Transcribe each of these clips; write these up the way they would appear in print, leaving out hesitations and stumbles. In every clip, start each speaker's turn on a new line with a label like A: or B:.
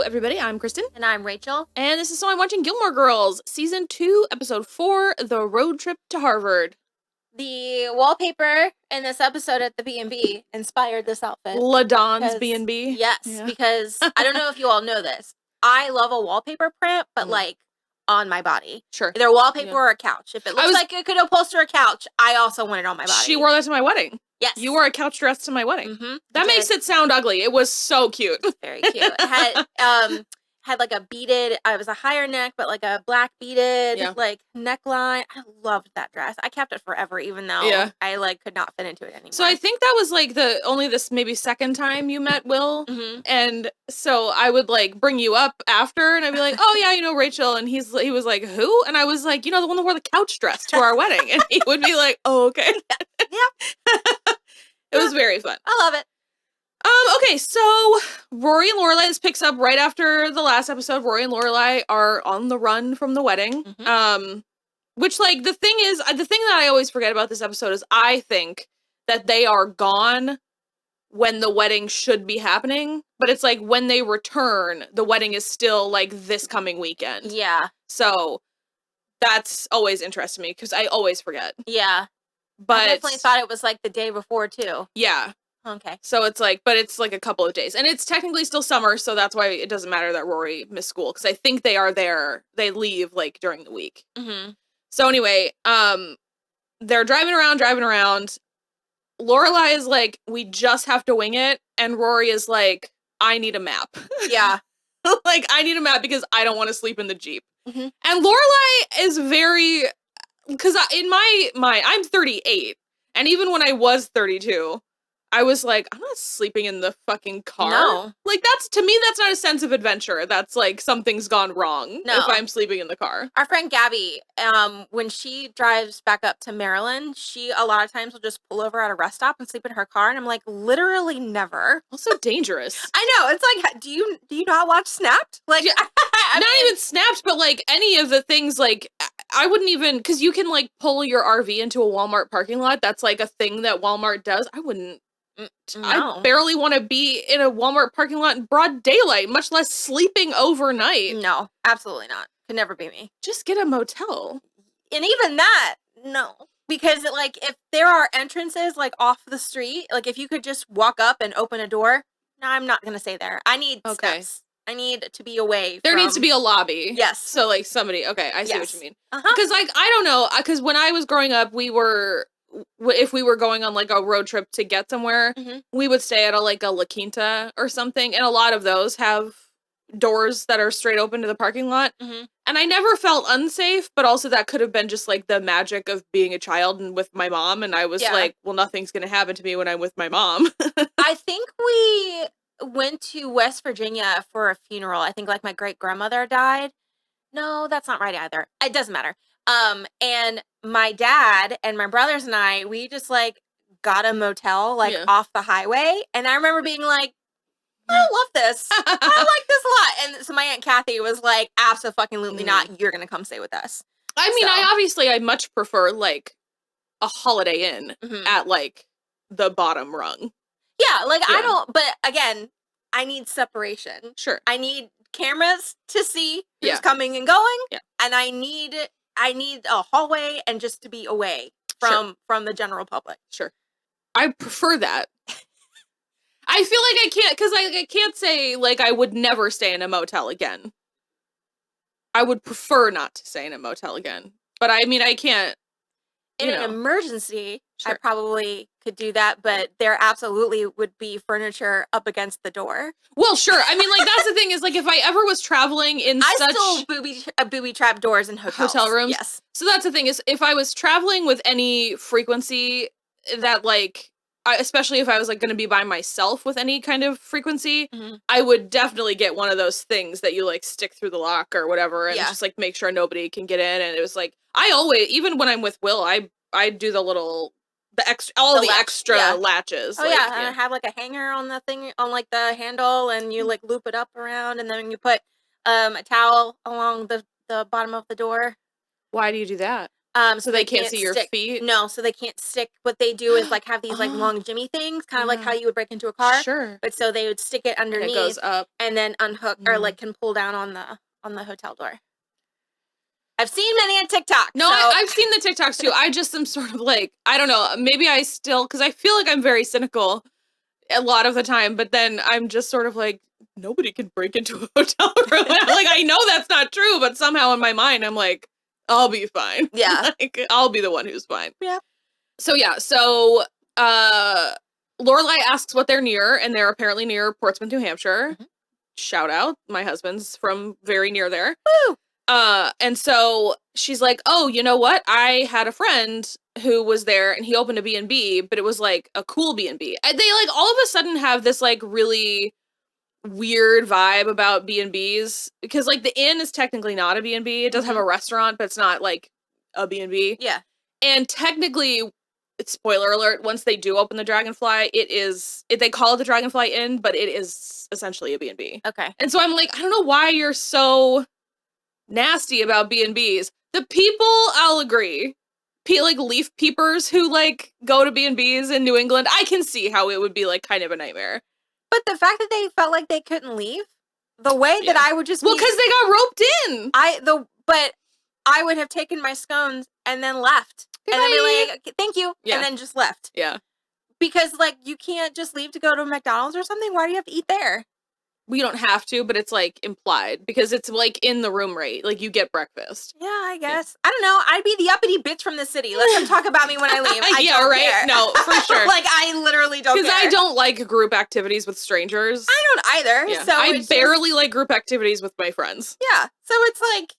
A: everybody. I'm Kristen.
B: And I'm Rachel.
A: And this is So I'm Watching Gilmore Girls, Season 2, Episode 4, The Road Trip to Harvard.
B: The wallpaper in this episode at the B&B inspired this outfit.
A: LaDon's B&B.
B: Yes, because I don't know if you all know this. I love a wallpaper print, but like on my body.
A: Sure.
B: Either wallpaper or a couch. If it looks like it could upholster a couch, I also want it on my body.
A: She wore that to my wedding.
B: Yes.
A: You wore a couch dress to my wedding.
B: Mm-hmm.
A: That makes it sound ugly. It was so cute.
B: Very cute. It had like a beaded, it was a higher neck, but like a black beaded like neckline. I loved that dress. I kept it forever, even though I like could not fit into it anymore.
A: So I think that was like this maybe second time you met Will. Mm-hmm. And so I would like bring you up after and I'd be like, oh yeah, you know Rachel. And he was like, who? And I was like, you know, the one that wore the couch dress to our wedding. And he would be like, oh, okay.
B: Yeah.
A: It was very fun.
B: I love it.
A: Okay, so Rory and Lorelai, this picks up right after the last episode. Rory and Lorelai are on the run from the wedding. Mm-hmm. Which, like, the thing that I always forget about this episode is I think that they are gone when the wedding should be happening. But it's like when they return, the wedding is still, like, this coming weekend.
B: Yeah.
A: So that's always interested me because I always forget.
B: Yeah.
A: But
B: I definitely thought it was, like, the day before, too.
A: Yeah.
B: Okay.
A: So it's like, but it's like a couple of days. And it's technically still summer, so that's why it doesn't matter that Rory missed school. Because I think they are there. They leave, like, during the week. Mm-hmm. So anyway, they're driving around. Lorelai is like, we just have to wing it. And Rory is like, I need a map.
B: Yeah.
A: Like, I need a map because I don't want to sleep in the Jeep. Mm-hmm. And Lorelai is very, because in my mind, I'm 38. And even when I was 32, I was like, I'm not sleeping in the fucking car.
B: No.
A: Like, to me, that's not a sense of adventure. That's like, something's gone wrong if I'm sleeping in the car.
B: Our friend Gabby, when she drives back up to Maryland, she a lot of times will just pull over at a rest stop and sleep in her car. And I'm like, literally never.
A: Also dangerous.
B: I know. It's like, do you not watch Snapped? Like,
A: yeah, not even Snapped, but like any of the things, like, I wouldn't even, because you can like pull your RV into a Walmart parking lot. That's like a thing that Walmart does. I wouldn't. No. I barely want to be in a Walmart parking lot in broad daylight, much less sleeping overnight.
B: No, absolutely not. Could never be me.
A: Just get a motel.
B: And even that, no. Because, like, if there are entrances, like, off the street, like, if you could just walk up and open a door, no, I'm not going to stay there. I need steps. I need to be away
A: There needs to be a lobby.
B: Yes.
A: So, like, somebody, okay, I see what you mean. Because, like, I don't know, because when I was growing up, if we were going on like a road trip to get somewhere, we would stay at a La Quinta or something. And a lot of those have doors that are straight open to the parking lot. Mm-hmm. And I never felt unsafe, but also that could have been just like the magic of being a child and with my mom. And I was like, well, nothing's going to happen to me when I'm with my mom.
B: I think we went to West Virginia for a funeral. I think like my great grandmother died. No, that's not right either. It doesn't matter. And my dad and my brothers and I, we just like got a motel like off the highway. And I remember being like, I love this. I like this a lot. And so my Aunt Kathy was like, absolutely not. You're going to come stay with us.
A: I mean, I much prefer like a Holiday Inn at like the bottom rung.
B: Yeah. Like but again, I need separation.
A: Sure.
B: I need cameras to see who's coming and going. Yeah. And I need a hallway and just to be away from the general public.
A: Sure. I prefer that. I feel like I can't, because I can't say, like, I would never stay in a motel again. I would prefer not to stay in a motel again. But I mean, I can't.
B: In an emergency, I probably could do that, but there absolutely would be furniture up against the door.
A: Well, sure. I mean, like, that's the thing is, like, if I ever was traveling in
B: I still booby trap doors in hotels.
A: Hotel rooms?
B: Yes.
A: So that's the thing is, if I was traveling with any frequency that, like, especially if I was, like, going to be by myself with any kind of frequency, I would definitely get one of those things that you, like, stick through the lock or whatever and just, like, make sure nobody can get in. And it was, like, I always, even when I'm with Will, I do the extra latches.
B: Oh, like, and I have, like, a hanger on the thing, on, like, the handle, and you, like, loop it up around, and then you put a towel along the bottom of the door.
A: Why do you do that? So they can't see your feet?
B: No, so they can't stick. What they do is like have these like long jimmy things, kind of like how you would break into a car.
A: Sure.
B: But so they would stick it underneath,
A: and it goes up,
B: and then unhook or like can pull down on the hotel door. I've seen many on TikTok.
A: No, so. I've seen the TikToks too. I just am sort of like, I don't know. Maybe I still, because I feel like I'm very cynical a lot of the time, but then I'm just sort of like, nobody can break into a hotel room. Like, I know that's not true, but somehow in my mind, I'm like, I'll be fine.
B: Yeah.
A: Like, I'll be the one who's fine.
B: Yeah.
A: So, Lorelai asks what they're near, and they're apparently near Portsmouth, New Hampshire. Mm-hmm. Shout out. My husband's from very near there.
B: Woo!
A: And so she's like, oh, you know what? I had a friend who was there, and he opened a B&B, but it was like a cool B&B. And they like all of a sudden have this like really weird vibe about B&Bs, because like the inn is technically not a B&B. It does have a restaurant, but it's not like a B&B.
B: Yeah.
A: And technically, spoiler alert, once they do open the Dragonfly, they call it the Dragonfly Inn, but it is essentially a B&B.
B: Okay.
A: And so I'm like, I don't know why you're so nasty about B&Bs. The people, I'll agree, like leaf peepers who like go to B&Bs in New England, I can see how it would be like kind of a nightmare.
B: But the fact that they felt like they couldn't leave, the way that I would just
A: because they got roped in.
B: But I would have taken my scones and then left. And then be like, thank you. Yeah. And then just left.
A: Yeah.
B: Because like you can't just leave to go to McDonald's or something. Why do you have to eat there?
A: We don't have to, but it's like implied because it's like in the room rate. Like you get breakfast.
B: Yeah, I guess. Yeah. I don't know. I'd be the uppity bitch from the city. Let them talk about me when I leave. I don't care.
A: No, for sure.
B: Like I literally don't care.
A: Because I don't like group activities with strangers.
B: I don't either.
A: Yeah.
B: So
A: I barely like group activities with my friends.
B: Yeah. So it's like,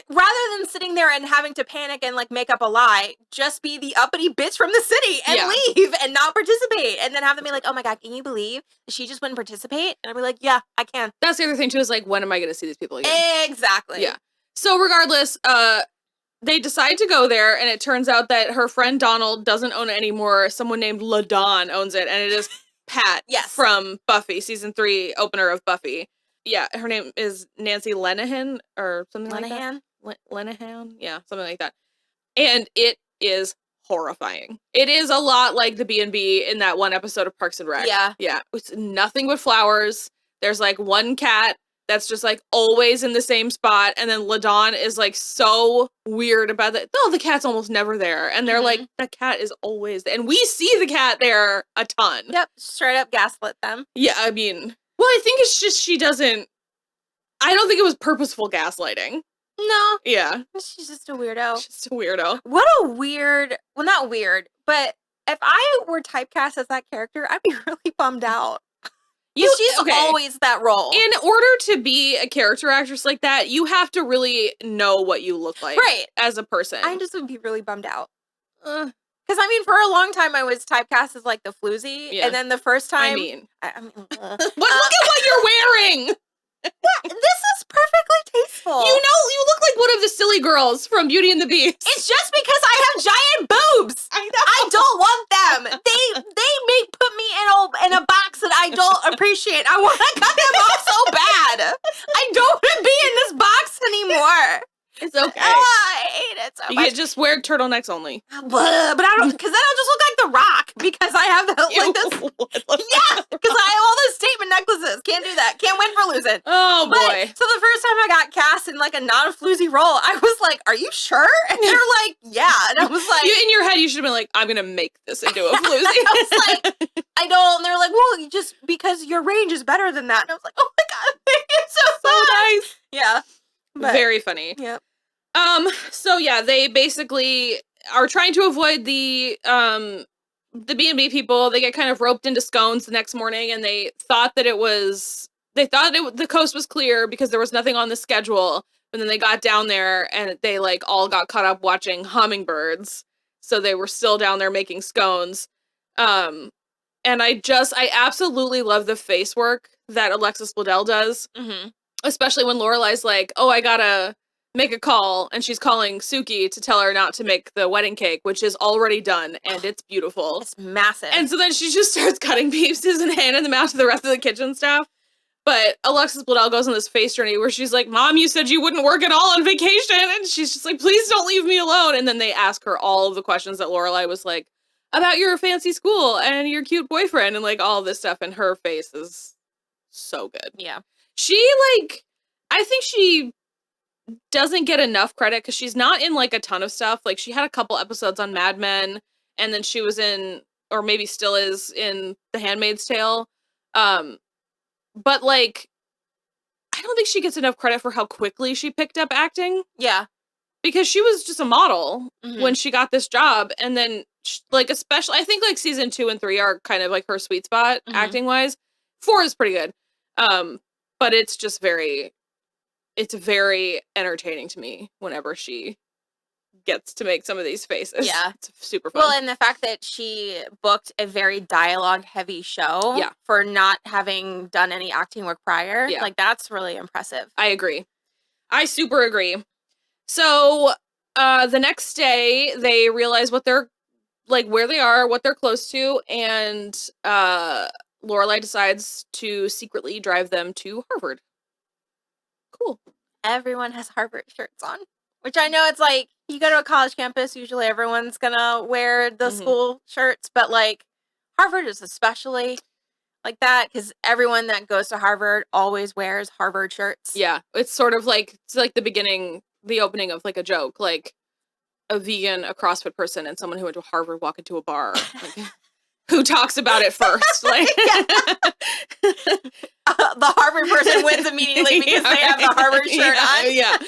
B: rather than sitting there and having to panic and like make up a lie, just be the uppity bitch from the city and leave and not participate, and then have them be like, oh my god, can you believe she just wouldn't participate? And I'd be like, yeah, I can.
A: That's the other thing too, is like, when am I going to see these people again?
B: Exactly.
A: Yeah. So regardless, they decide to go there, and it turns out that her friend Donald doesn't own it anymore. Someone named LaDawn owns it, and it is Pat from Buffy, season 3 opener of Buffy. Yeah, her name is Nancy Lenehan or something like that. Lenehan? Yeah, something like that. And it is horrifying. It is a lot like the B&B in that one episode of Parks and Rec.
B: Yeah.
A: Yeah. It's nothing but flowers. There's like one cat that's just like always in the same spot. And then LaDawn is like so weird about that. No, the cat's almost never there. And they're like, the cat is always there. And we see the cat there a ton.
B: Yep. Straight up gaslit them.
A: Yeah, I mean... Well, I think it's just I don't think it was purposeful gaslighting.
B: No.
A: Yeah.
B: She's just a weirdo.
A: Just a weirdo.
B: What a weird, well, not weird, but if I were typecast as that character, I'd be really bummed out. She's always that role.
A: In order to be a character actress like that, you have to really know what you look like as a person.
B: I just would be really bummed out. Because, I mean, for a long time, I was typecast as, like, the floozy. Yeah. And then the first time...
A: I mean...
B: look
A: at what you're wearing!
B: This is perfectly tasteful.
A: You know, you look like one of the silly girls from Beauty and the Beast.
B: It's just because I have giant boobs.
A: I know.
B: I don't want them. They may put me in a box that I don't appreciate. I want to cut them off so bad. I don't want to be in this box anymore.
A: It's okay.
B: I hate it so much.
A: You can just wear turtlenecks only.
B: But I don't, because then I'll just look like The Rock, because I have like this. Yeah, because I have all those statement necklaces. Can't do that. Can't win for losing.
A: Oh boy.
B: So the first time I got cast in like a non-floozy role, I was like, "Are you sure?" And they're like, "Yeah." And I was like,
A: in your head, you should have been like, "I'm gonna make this into a floozy."
B: I was like, "I don't." And they're like, "Well, just because your range is better than that." And I was like, "Oh my god, it's so
A: nice."
B: Yeah.
A: But, very funny.
B: Yep.
A: So yeah, they basically are trying to avoid the B&B people. They get kind of roped into scones the next morning, and they thought the coast was clear because there was nothing on the schedule. But then they got down there, and they like all got caught up watching hummingbirds. So they were still down there making scones. And I absolutely love the face work that Alexis Bledel does. Mm-hmm. Especially when Lorelai's like, oh, I gotta make a call, and she's calling Suki to tell her not to make the wedding cake, which is already done, and it's beautiful.
B: It's massive.
A: And so then she just starts cutting pieces and handing them out to the rest of the kitchen staff. But Alexis Bledel goes on this face journey where she's like, Mom, you said you wouldn't work at all on vacation. And she's just like, please don't leave me alone. And then they ask her all of the questions that Lorelai was like, about your fancy school and your cute boyfriend and like all this stuff. And her face is so good.
B: Yeah.
A: She like, I think she doesn't get enough credit because she's not in like a ton of stuff. Like she had a couple episodes on Mad Men and then she was in, or maybe still is in The Handmaid's Tale. But, like, I don't think she gets enough credit for how quickly she picked up acting.
B: Yeah.
A: Because she was just a model when she got this job. And then, like, especially, I think, like, season 2 and 3 are kind of, like, her sweet spot, acting-wise. 4 is pretty good. But it's just it's very entertaining to me whenever she gets to make some of these faces.
B: Yeah.
A: It's super fun.
B: Well, and the fact that she booked a very dialogue-heavy show for not having done any acting work prior, like, that's really impressive.
A: I agree. I super agree. So, the next day, they realize what they're, like, where they are, what they're close to, and, Lorelai decides to secretly drive them to Harvard. Cool.
B: Everyone has Harvard shirts on. Which I know it's like, you go to a college campus, usually everyone's gonna wear the school shirts, but like, Harvard is especially like that, because everyone that goes to Harvard always wears Harvard shirts.
A: Yeah, it's sort of like, it's like the opening of like a joke, like a vegan, a CrossFit person, and someone who went to Harvard walk into a bar. Like, who talks about it first? Like,
B: the Harvard person wins immediately because they have the Harvard shirt on.
A: Yeah.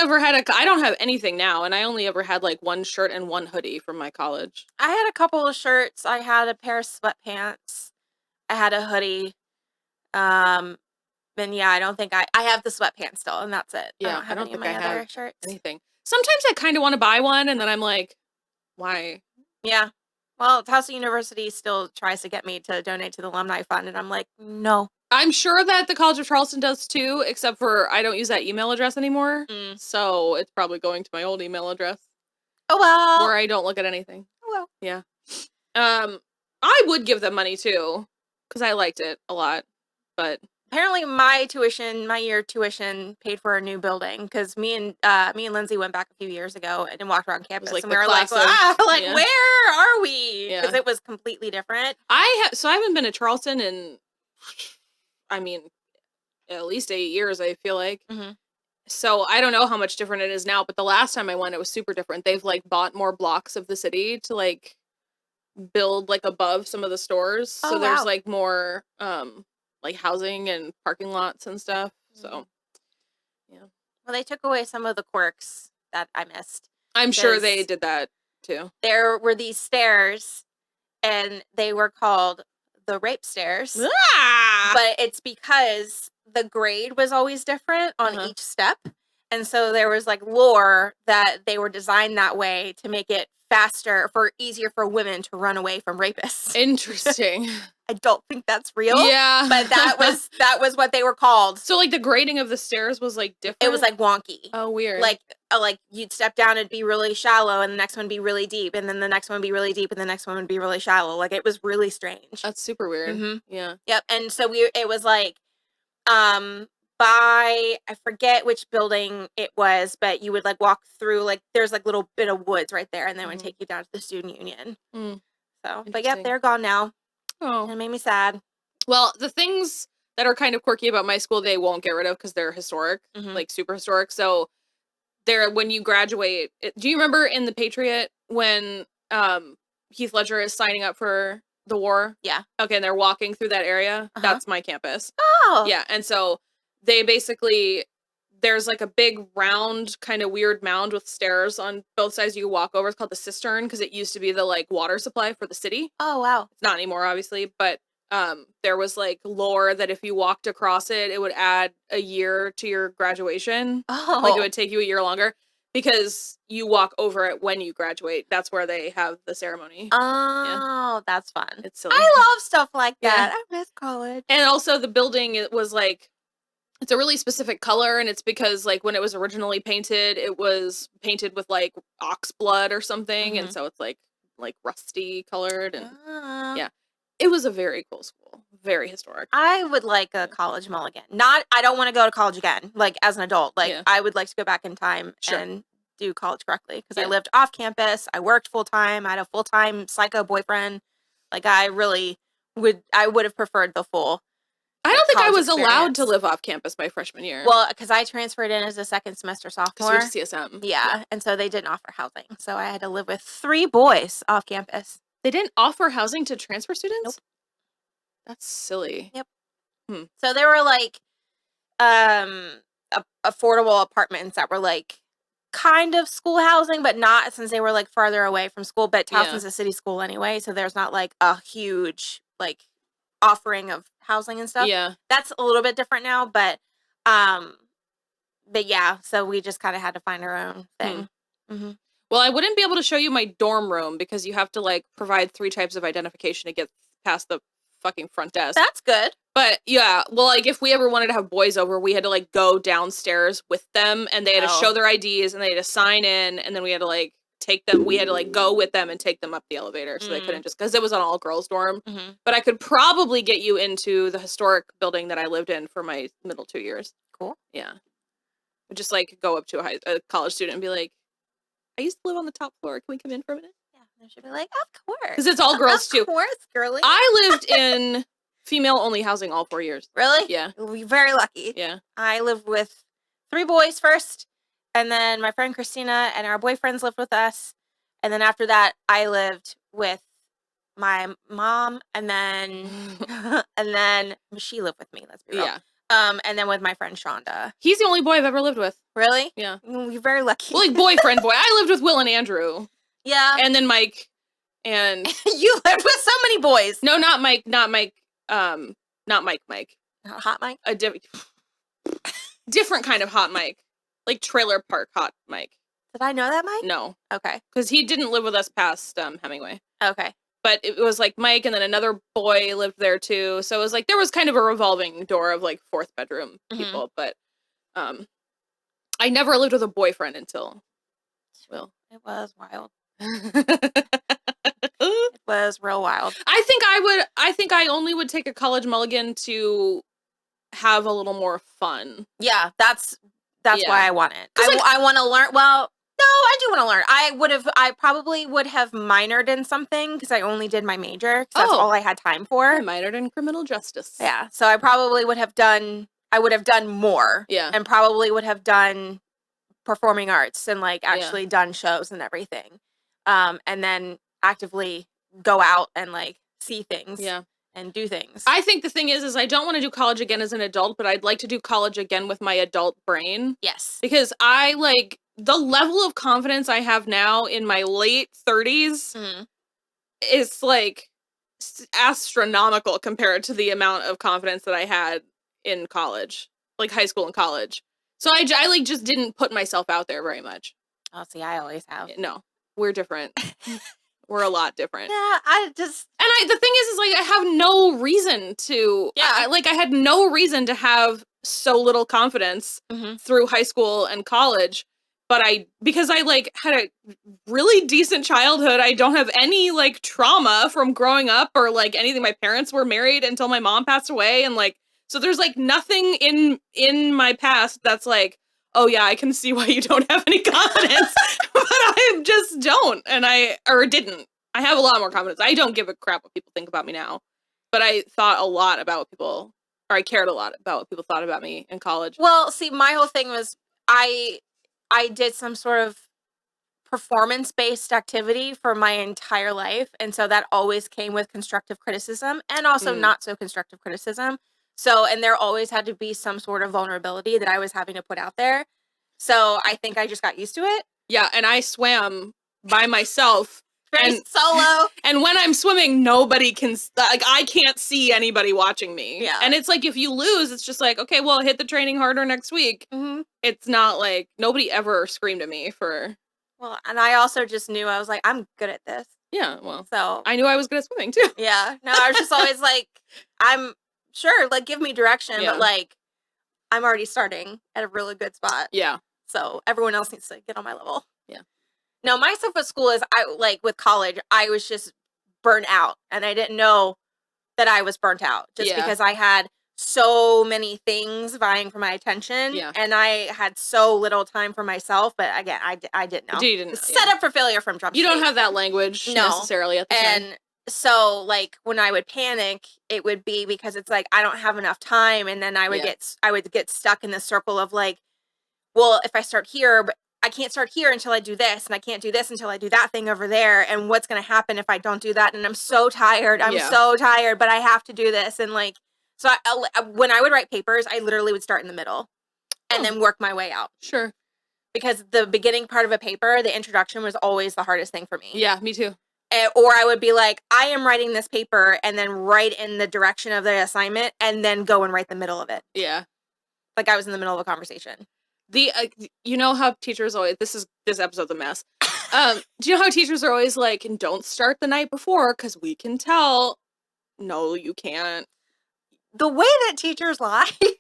A: I don't have anything now, and I only ever had like one shirt and one hoodie from my college.
B: I had a couple of shirts. I had a pair of sweatpants. I had a hoodie. And yeah, I don't think I have the sweatpants still, and that's it.
A: Yeah,
B: I don't think I have shirts.
A: Anything. Sometimes I kind of want to buy one, and then I'm like, why?
B: Yeah. Well, Towson University still tries to get me to donate to the alumni fund, and I'm like, no.
A: I'm sure that the College of Charleston does too, except for I don't use that email address anymore. So it's probably going to my old email address.
B: Oh, well.
A: Where I don't look at anything.
B: Oh, well.
A: Yeah. I would give them money too, because I liked it a lot, but
B: apparently my year tuition paid for a new building, because me and Lindsay went back a few years ago and walked around campus, and we were like, where are we? Because it was completely different.
A: I haven't been to Charleston in, I mean, at least 8 years, I feel like. So I don't know how much different it is now, but the last time I went, it was super different. They've like bought more blocks of the city to like build like above some of the stores. So there's like more like housing and parking lots and stuff. So yeah.
B: Well, they took away some of the quirks that I missed.
A: I'm sure they did that too.
B: There were these stairs, and they were called the rape stairs. But it's because the grade was always different on each step. And so there was like lore that they were designed that way to make it easier for women to run away from rapists.
A: Interesting.
B: I don't think that's real.
A: Yeah.
B: But that was what they were called.
A: So like the grading of the stairs was like different?
B: It was like wonky.
A: Oh, weird.
B: Like you'd step down, it'd be really shallow, and the next one would be really deep, and then the next one would be really deep, and the next one would be really shallow. Like, it was really strange.
A: That's super weird. Yeah.
B: Yep. And so it was like, I forget which building it was, but you would like walk through, like, there's like little bit of woods right there, and then would take you down to the student union. So, but yep, they're gone now. Oh. And it made me sad.
A: Well, the things that are kind of quirky about my school, they won't get rid of because they're historic, like super historic. So when you graduate, do you remember in The Patriot when Heath Ledger is signing up for the war?
B: Yeah.
A: Okay, and they're walking through that area. That's my campus.
B: Oh.
A: Yeah, and so they basically, there's like a big round kind of weird mound with stairs on both sides you can walk over. It's called the cistern because it used to be the like water supply for the city.
B: Oh, wow.
A: It's not anymore, obviously, but there was like lore that if you walked across it, it would add a year to your graduation.
B: Oh.
A: Like it would take you a year longer because you walk over it when you graduate. That's where they have the ceremony.
B: Oh, that's fun.
A: It's silly.
B: I love stuff like that. I miss college.
A: And also the building, it was like, it's a really specific color, and it's because like when it was originally painted, it was painted with like ox blood or something, and so it's like like rusty colored. And yeah, it was a very cool school. Very historic.
B: I would like a college mulligan. I don't want to go to college again, like as an adult. Like I would like to go back in time and do college correctly because I lived off campus. I worked full time. I had a full time psycho boyfriend. Like I would have preferred the full.
A: I don't think I was allowed to live off campus my freshman year.
B: Well, because I transferred in as a second semester sophomore.
A: Because you went to CSM.
B: Yeah, and so they didn't offer housing. So I had to live with 3 boys off campus.
A: They didn't offer housing to transfer students?
B: Nope.
A: That's silly.
B: Yep. So there were like affordable apartments that were like kind of school housing, but not, since they were like farther away from school. But Towson's a city school anyway, so there's not like a huge like offering of housing and stuff.
A: Yeah.
B: That's a little bit different now, but yeah, so we just kind of had to find our own thing. Mm-hmm.
A: Well, I wouldn't be able to show you my dorm room because you have to like provide 3 types of identification to get past the fucking front desk.
B: That's good.
A: But yeah, well, like if we ever wanted to have boys over, we had to like go downstairs with them and they had to show their IDs and they had to sign in, and then we had to like take them. We had to like go with them and take them up the elevator, so they couldn't just, because it was an all girls dorm. But I could probably get you into the historic building that I lived in for my middle 2 years.
B: Cool.
A: Yeah. Just like go up to a college student and be like, I used to live on the top floor. Can we come in for a minute?
B: Yeah, they should be like, of course.
A: Because it's all girls too.
B: Of course, girly.
A: I lived in female-only housing all 4 years.
B: Really?
A: Yeah.
B: We're very lucky.
A: Yeah.
B: I lived with 3 boys first, and then my friend Christina and our boyfriends lived with us, and then after that, I lived with my mom, and then she lived with me. Let's be real.
A: Yeah.
B: And then with my friend Shonda.
A: He's the only boy I've ever lived with.
B: Really?
A: Yeah.
B: We're very lucky.
A: Well, like boyfriend boy. I lived with Will and Andrew.
B: Yeah.
A: And then Mike. And
B: you lived with so many boys.
A: No, not Mike. Not Mike. Not Mike.
B: Hot Mike?
A: A different kind of hot Mike. Like trailer park hot Mike.
B: Did I know that Mike?
A: No.
B: Okay.
A: Because he didn't live with us past Hemingway.
B: Okay.
A: But it was like Mike and then another boy lived there too. So it was like there was kind of a revolving door of like 4th bedroom people. But I never lived with a boyfriend until Will.
B: It was wild. It was real wild.
A: I think I only would take a college mulligan to have a little more fun.
B: Yeah, that's why I want it. I want to learn. Well, no, I do want to learn. I probably would have minored in something because I only did my major because that's all I had time for.
A: I minored in criminal justice.
B: Yeah, so I probably would have done more.
A: Yeah.
B: And probably would have done performing arts and like actually done shows and everything. And then actively go out and like see things.
A: Yeah.
B: And do things.
A: I think the thing is I don't want to do college again as an adult, but I'd like to do college again with my adult brain.
B: Yes.
A: Because I like the level of confidence I have now in my late 30s is like astronomical compared to the amount of confidence that I had in college, like high school and college. So I like just didn't put myself out there very much.
B: Oh, see, I always have.
A: No, we're different. We're a lot different.
B: Yeah,
A: the thing is like I have no reason to. Yeah, I had no reason to have so little confidence through high school and college, but because I like had a really decent childhood. I don't have any like trauma from growing up or like anything. My parents were married until my mom passed away, and like so there's like nothing in my past that's like, oh yeah, I can see why you don't have any confidence. But I just don't. Or didn't. I have a lot more confidence. I don't give a crap what people think about me now. But I thought a lot about what people, or I cared a lot about what people thought about me in college.
B: Well, see, my whole thing was I did some sort of performance-based activity for my entire life. And so that always came with constructive criticism and also not so constructive criticism. So, and there always had to be some sort of vulnerability that I was having to put out there. So I think I just got used to it.
A: Yeah, and I swam by myself.
B: Very solo.
A: And when I'm swimming, nobody can, like, I can't see anybody watching me.
B: Yeah.
A: And it's like, if you lose, it's just like, okay, well, hit the training harder next week. It's not like, nobody ever screamed at me for.
B: Well, and I also just knew, I was like, I'm good at this.
A: Yeah, well.
B: So.
A: I knew I was good at swimming, too.
B: Yeah. No, I was just always like, I'm sure, like, give me direction, but like, I'm already starting at a really good spot.
A: Yeah.
B: So everyone else needs to get on my level.
A: Yeah.
B: No, my stuff with school is, with college, I was just burnt out. And I didn't know that I was burnt out. Just because I had so many things vying for my attention.
A: Yeah.
B: And I had so little time for myself. But again, I didn't know.
A: You didn't know,
B: Set up for failure from Jump
A: You
B: Street.
A: don't have that language necessarily at the time.
B: And so, like, when I would panic, it would be because it's like, I don't have enough time. And then I would get stuck in the circle of like, well, if I start here, but I can't start here until I do this, and I can't do this until I do that thing over there, and what's going to happen if I don't do that? And I'm so tired. I'm so tired, but I have to do this. And like, so when I would write papers, I literally would start in the middle and then work my way out.
A: Sure.
B: Because the beginning part of a paper, the introduction was always the hardest thing for me.
A: Yeah, me too.
B: Or I would be like, I am writing this paper, and then write in the direction of the assignment, and then go and write the middle of it.
A: Yeah.
B: Like I was in the middle of a conversation.
A: You know how teachers always, this episode's a mess. Do you know how teachers are always like, and don't start the night before because we can tell. No, you can't.
B: The way that teachers lie.
A: the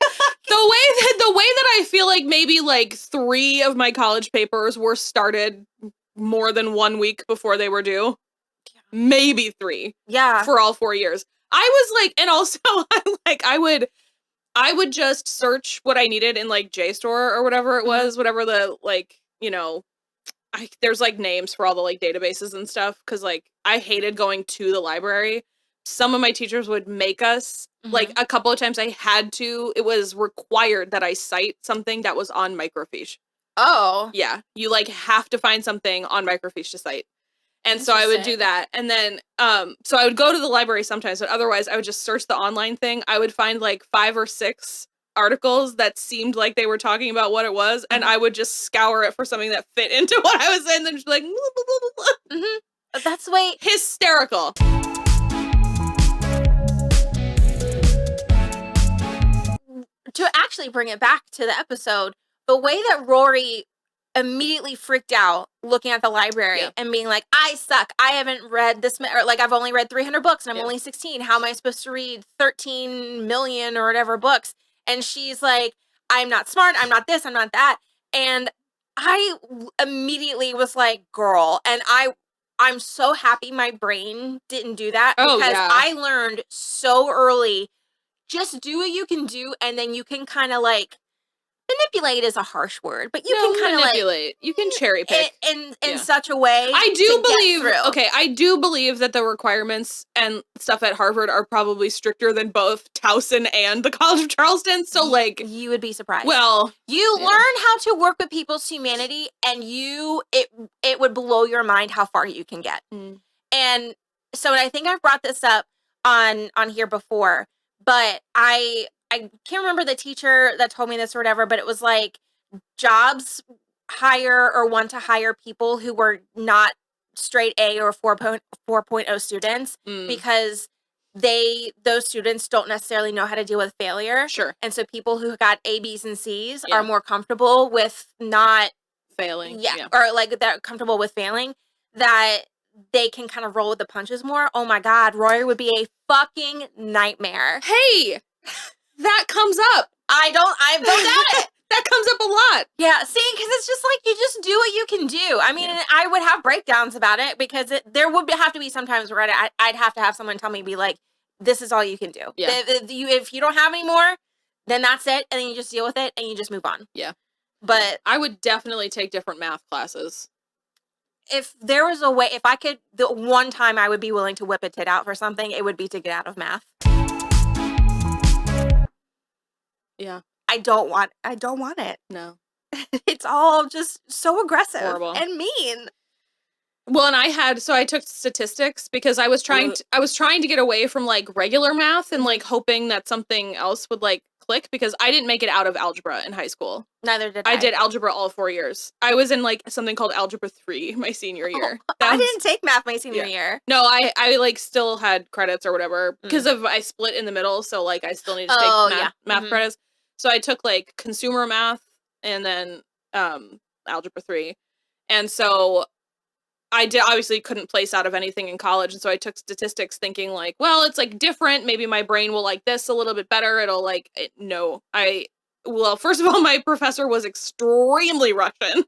A: way that I feel like maybe like 3 of my college papers were started more than 1 week before they were due. Yeah. Maybe 3.
B: Yeah.
A: For all 4 years. I was like, and also I would just search what I needed in like JSTOR or whatever it was, whatever the like, you know, there's like names for all the like databases and stuff. Cause like I hated going to the library. Some of my teachers would make us like a couple of times I had to, it was required that I cite something that was on microfiche.
B: Oh.
A: Yeah. You like have to find something on microfiche to cite. And so I would do that. And then, so I would go to the library sometimes, but otherwise I would just search the online thing. I would find like 5 or 6 articles that seemed like they were talking about what it was. And I would just scour it for something that fit into what I was in. And just be like, blah, blah, blah, blah.
B: That's the way.
A: Hysterical.
B: To actually bring it back to the episode, the way that Rory immediately freaked out looking at the library and being like, I suck. I haven't read this, or like I've only read 300 books and I'm only 16. How am I supposed to read 13 million or whatever books? And she's like, I'm not smart. I'm not this. I'm not that. And I immediately was like, girl. And I'm so happy my brain didn't do that because I learned so early, just do what you can do. And then you can kind of like, manipulate is a harsh word, but you can kind of
A: manipulate. You can cherry pick
B: in such a way.
A: I do believe. Okay, I do believe that the requirements and stuff at Harvard are probably stricter than both Towson and the College of Charleston. So, like,
B: you would be surprised.
A: Well,
B: you learn how to work with people's humanity, and it would blow your mind how far you can get. And so, I think I've brought this up on here before, but I can't remember the teacher that told me this or whatever, but it was like jobs hire or want to hire people who were not straight A or 4.0 students because those students don't necessarily know how to deal with failure.
A: Sure.
B: And so people who got A, B's, and C's are more comfortable with not
A: failing.
B: Yeah. Or like they're comfortable with failing, that they can kind of roll with the punches more. Oh my God, Rory would be a fucking nightmare.
A: Hey! That comes up.
B: I don't doubt it.
A: That comes up a lot.
B: Yeah, see, because it's just like, you just do what you can do. I mean, I would have breakdowns about it because there would have to be sometimes where I'd have to have someone tell me, be like, this is all you can do.
A: Yeah.
B: If you don't have any more, then that's it. And then you just deal with it and you just move on.
A: Yeah.
B: But
A: I would definitely take different math classes.
B: If there was a way, if I could, the one time I would be willing to whip a tit out for something, it would be to get out of math.
A: Yeah.
B: I don't want it.
A: No.
B: It's all just so aggressive.
A: Horrible.
B: And mean.
A: Well, and I took statistics because I was trying to get away from like regular math and like hoping that something else would like click because I didn't make it out of algebra in high school.
B: Neither did I.
A: I did algebra all 4 years. I was in like something called algebra 3 my senior year.
B: I didn't take math my senior year.
A: No, I like still had credits or whatever because I split in the middle, so like I still needed to take math credits. So I took like consumer math and then algebra 3. And so I obviously couldn't place out of anything in college. And so I took statistics thinking like, well, it's like different. Maybe my brain will like this a little bit better. It'll like, no. Well, first of all, my professor was extremely Russian.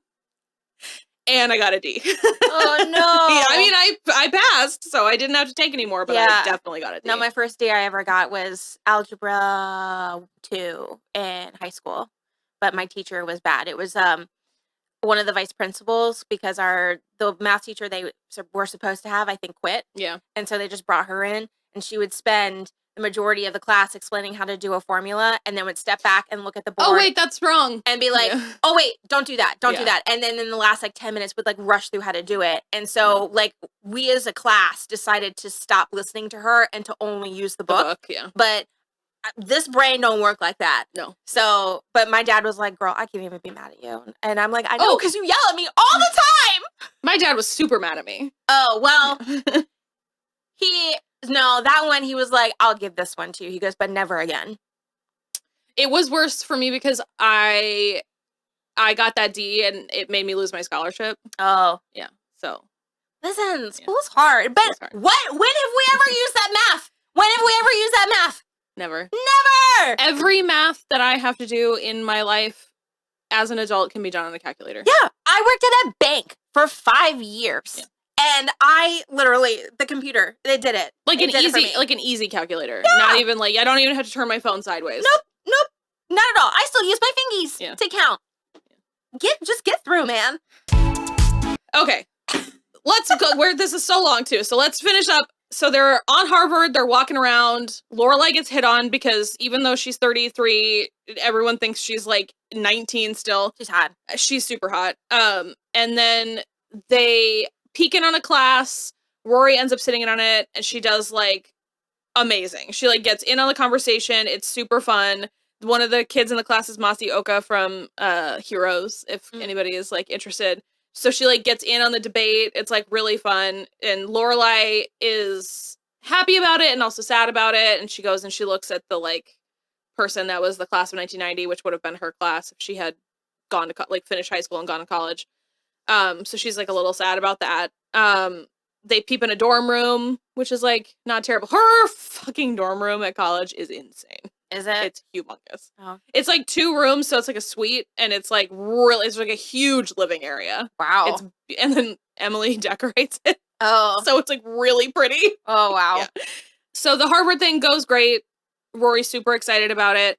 A: and I got a D.
B: Oh, no.
A: Yeah, I mean, I passed, so I didn't have to take anymore, but I definitely got a D.
B: No, my first D I ever got was Algebra 2 in high school, but my teacher was bad. It was one of the vice principals, because the math teacher they were supposed to have, I think, quit.
A: Yeah.
B: And so they just brought her in, and she would spend the majority of the class explaining how to do a formula, and then would step back and look at the board.
A: Oh, wait, that's wrong.
B: And be like, oh, wait, don't do that. Don't do that. And then in the last, 10 minutes would, rush through how to do it. And so, we as a class decided to stop listening to her and to only use the book.
A: Yeah.
B: But this brain don't work like that.
A: No.
B: So, but my dad was like, girl, I can't even be mad at you. And I'm like, I know, because you yell at me all the time.
A: My dad was super mad at me.
B: Oh, well, that one, he was like, I'll give this one to you. He goes, but never again.
A: It was worse for me because I got that D and it made me lose my scholarship.
B: Oh.
A: Yeah. So.
B: Listen, school's hard. But when have we ever used that math? When have we ever used that math?
A: Never.
B: Never!
A: Every math that I have to do in my life as an adult can be done on a calculator.
B: Yeah. I worked at a bank for 5 years. Yeah. And I literally, the computer, it did it.
A: Like an easy calculator. Yeah. Not even I don't even have to turn my phone sideways.
B: Nope. Not at all. I still use my fingies to count. Just get through, man.
A: Okay. Let's go. This is so long too. So let's finish up. So they're on Harvard. They're walking around. Lorelai gets hit on because even though she's 33, everyone thinks she's 19 still.
B: She's hot.
A: She's super hot. And then they peek in on a class. Rory ends up sitting in on it, and she does amazing. She gets in on the conversation. It's super fun. One of the kids in the class is Masioka from Heroes, if anybody is interested. So she gets in on the debate. It's really fun. And Lorelai is happy about it and also sad about it. And she goes and she looks at the person that was the class of 1990, which would have been her class if she had gone to finished high school and gone to college. So she's a little sad about that. They peep in a dorm room, which is not terrible. Her fucking dorm room at college is insane.
B: Is it?
A: It's humongous.
B: Oh.
A: It's 2 rooms, so it's a suite, and it's really, it's a huge living area.
B: Wow.
A: And then Emily decorates it.
B: Oh.
A: So it's really pretty.
B: Oh, wow.
A: Yeah. So the Harvard thing goes great. Rory's super excited about it.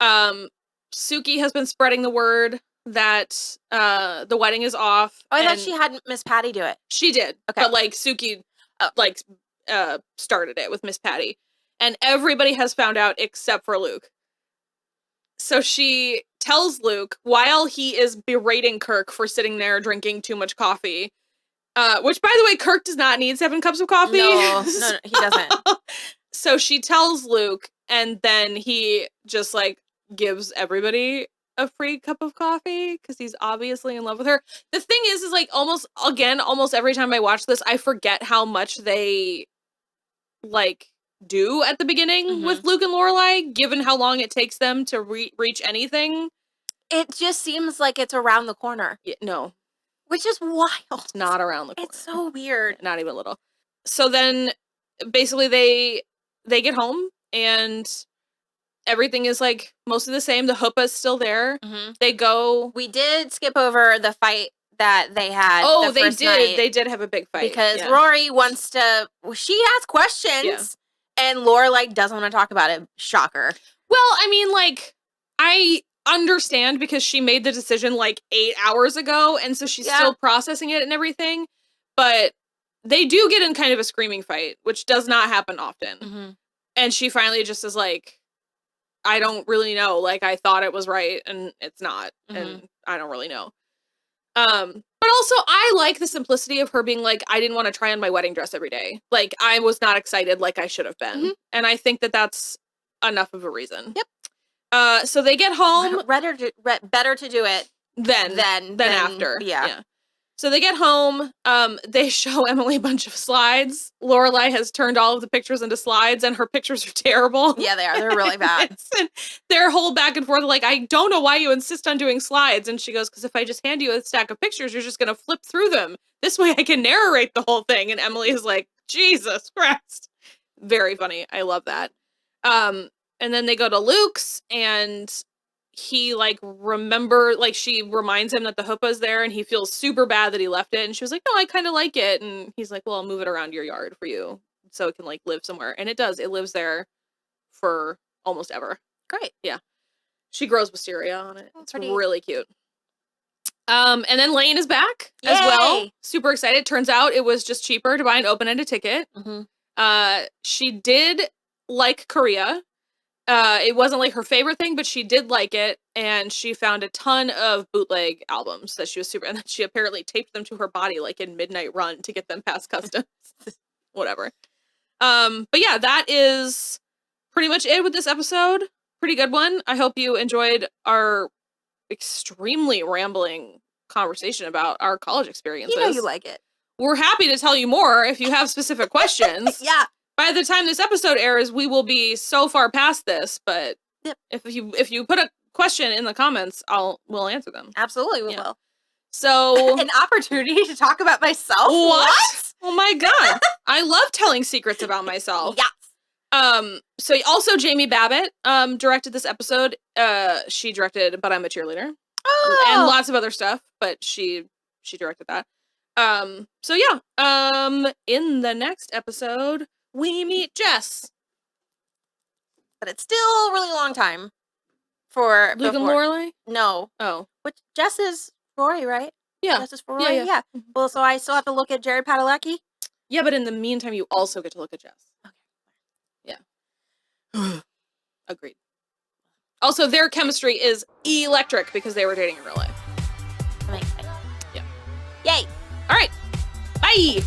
A: Suki has been spreading the word that the wedding is off.
B: Oh, I thought she had Miss Patty do it.
A: She did.
B: Okay.
A: But Suki started it with Miss Patty. And everybody has found out except for Luke. So she tells Luke, while he is berating Kirk for sitting there drinking too much coffee, which, by the way, Kirk does not need 7 cups of coffee.
B: No, he doesn't.
A: So she tells Luke, and then he just, gives everybody a free cup of coffee because he's obviously in love with her. The thing is almost every time I watch this, I forget how much they, do at the beginning with Luke and Lorelai, given how long it takes them to reach anything.
B: It just seems like it's around the corner.
A: Yeah, no.
B: Which is wild.
A: It's not around the corner.
B: It's so weird.
A: Not even a little. So then, basically, they get home, and everything is, mostly the same. The chuppah is still there. They go...
B: We did skip over the fight that they had.
A: Oh, they did. They did have a big fight.
B: Because Rory wants to... She asks questions. Yeah. And Lorelai doesn't want to talk about it. Shocker.
A: Well, I mean, I understand because she made the decision 8 hours ago, and so she's still processing it and everything. But they do get in kind of a screaming fight, which does not happen often. And she finally just is I don't really know. I thought it was right, and it's not. And I don't really know. But also, I like the simplicity of her being I didn't want to try on my wedding dress every day. I was not excited like I should have been. And I think that that's enough of a reason.
B: Yep.
A: So they get home.
B: Better to do it
A: than after.
B: Yeah.
A: So they get home, they show Emily a bunch of slides. Lorelai has turned all of the pictures into slides, and her pictures are terrible.
B: Yeah, they are. They're really bad.
A: Their whole back and forth, I don't know why you insist on doing slides. And she goes, because if I just hand you a stack of pictures, you're just going to flip through them. This way I can narrate the whole thing. And Emily is Jesus Christ. Very funny. I love that. And then they go to Luke's, and he like she reminds him that the huppah's there and he feels super bad that he left it. And she was like, no, I kind of like it. And he's like, well, I'll move it around your yard for you so it can like live somewhere. And it does. It lives there for almost ever.
B: Great.
A: Yeah. She grows wisteria on it. It's really cute. And then Lane is back as well. Super excited. Turns out it was just cheaper to buy an open-ended ticket. She did like Korea. It wasn't like her favorite thing, but she did like it, and she found a ton of bootleg albums that she was super, and then she apparently taped them to her body like in Midnight Run to get them past customs. Whatever. But yeah, that is pretty much it with this episode. Pretty good one. I hope you enjoyed our extremely rambling conversation about our college experiences.
B: You know you like it.
A: We're happy to tell you more if you have specific questions.
B: Yeah.
A: By the time this episode airs, we will be so far past this, but if you put a question in the comments, we'll answer them.
B: Absolutely, we will.
A: So
B: an opportunity to talk about myself?
A: What? Oh my god. I love telling secrets about myself.
B: Yes.
A: So also Jamie Babbitt directed this episode. She directed But I'm a Cheerleader.
B: Oh.
A: And lots of other stuff, but she directed that. So yeah. In the next episode, we meet Jess.
B: But it's still a really long time for
A: Luke and Lorelai?
B: No.
A: Oh.
B: Which Jess is Rory, right?
A: Yeah.
B: Jess is for Rory? Yeah. Well, so I still have to look at Jared Padalecki?
A: Yeah, but in the meantime, you also get to look at Jess. Okay. Yeah. Agreed. Also, their chemistry is electric because they were dating in real life.
B: Amazing.
A: Yeah.
B: Yay.
A: All right. Bye.